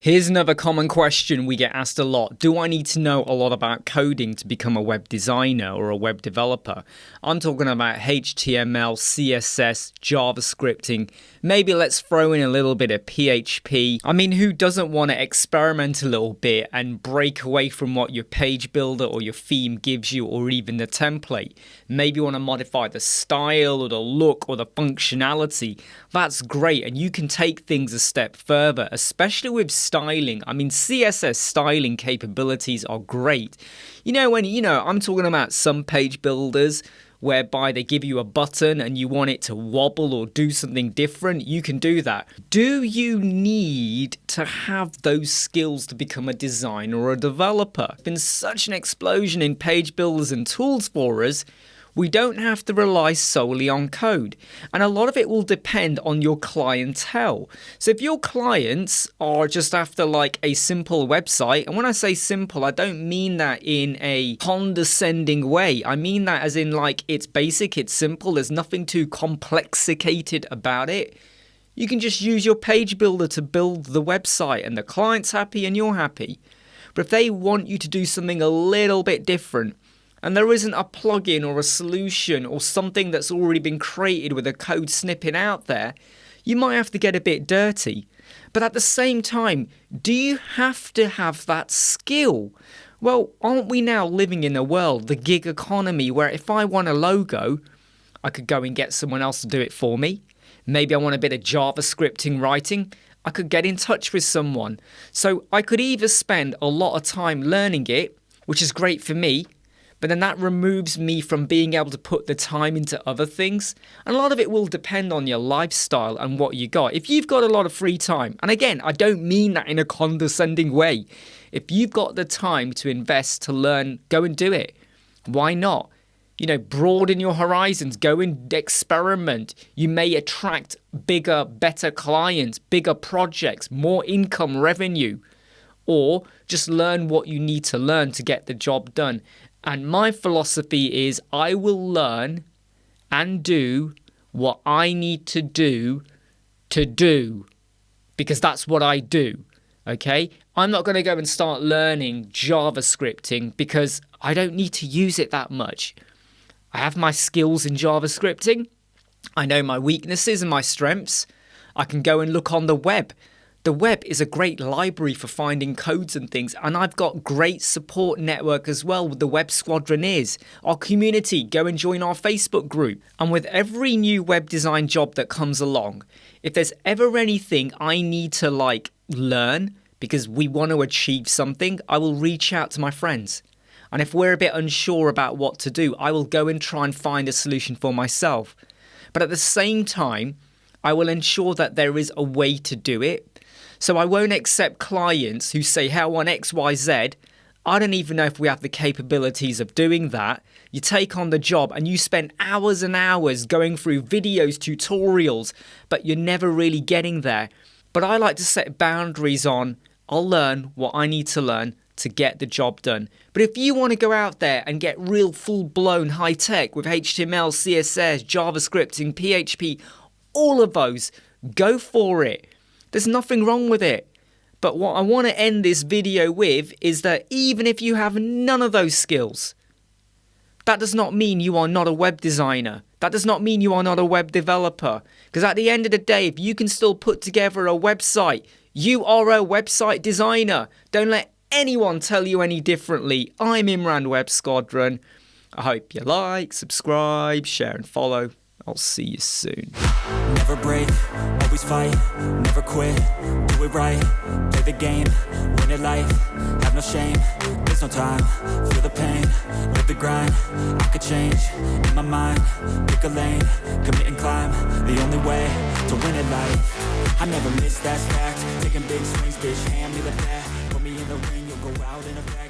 Here's another common question we get asked a lot. Do I need to know a lot about coding to become a web designer or a web developer? I'm talking about HTML, CSS, JavaScripting. Maybe let's throw in a little bit of PHP. I mean, who doesn't want to experiment a little bit and break away from what your page builder or your theme gives you, or even the template? Maybe you want to modify the style or the look or the functionality. That's great, and you can take things a step further, especially with styling. I mean, CSS styling capabilities are great. I'm talking about some page builders whereby they give you a button and you want it to wobble or do something different. You can do that. Do you need to have those skills to become a designer or a developer? There's been such an explosion in page builders and tools for us. We don't have to rely solely on code, and a lot of it will depend on your clientele. So if your clients are just after like a simple website, and when I say simple, I don't mean that in a condescending way. I mean that as in like it's basic, it's simple, there's nothing too complexicated about it. You can just use your page builder to build the website and the client's happy and you're happy. But if they want you to do something a little bit different, and there isn't a plugin or a solution or something that's already been created with a code snippet out there, you might have to get a bit dirty. But at the same time, do you have to have that skill? Well, aren't we now living in a world, the gig economy, where if I want a logo, I could go and get someone else to do it for me? Maybe I want a bit of JavaScripting writing. I could get in touch with someone. So I could either spend a lot of time learning it, which is great for me, but then that removes me from being able to put the time into other things. And a lot of it will depend on your lifestyle and what you got. If you've got a lot of free time, and again, I don't mean that in a condescending way. If you've got the time to invest, to learn, go and do it. Why not? Broaden your horizons, go and experiment. You may attract bigger, better clients, bigger projects, more income, revenue, or just learn what you need to learn to get the job done. And my philosophy is I will learn and do what I need to do, because that's what I do, okay? I'm not going to go and start learning JavaScripting because I don't need to use it that much. I have my skills in JavaScripting. I know my weaknesses and my strengths. I can go and look on the web. The web is a great library for finding codes and things, and I've got great support network as well with the web Squadron is. Our community, go and join our Facebook group. And with every new web design job that comes along, if there's ever anything I need to learn because we want to achieve something, I will reach out to my friends. And if we're a bit unsure about what to do, I will go and try and find a solution for myself. But at the same time, I will ensure that there is a way to do it. So I won't accept clients who say, how on X, Y, Z. I don't even know if we have the capabilities of doing that. You take on the job and you spend hours and hours going through videos, tutorials, but you're never really getting there. But I like to set boundaries on, I'll learn what I need to learn to get the job done. But if you want to go out there and get real full-blown high-tech with HTML, CSS, JavaScript, and PHP, all of those, go for it. There's nothing wrong with it. But what I want to end this video with is that even if you have none of those skills, that does not mean you are not a web designer. That does not mean you are not a web developer. Because at the end of the day, if you can still put together a website, you are a website designer. Don't let anyone tell you any differently. I'm Imran Web Squadron. I hope you like, subscribe, share and follow. I'll see you soon. Never break, always fight, never quit, do it right, play the game, win it life, have no shame, there's no time, feel the pain, live the grind, I could change, in my mind, pick a lane, commit and climb, the only way to win it life, I never miss, that's fact, taking big swings, bitch, hand me the bat, put me in the ring, you'll go out in a bag.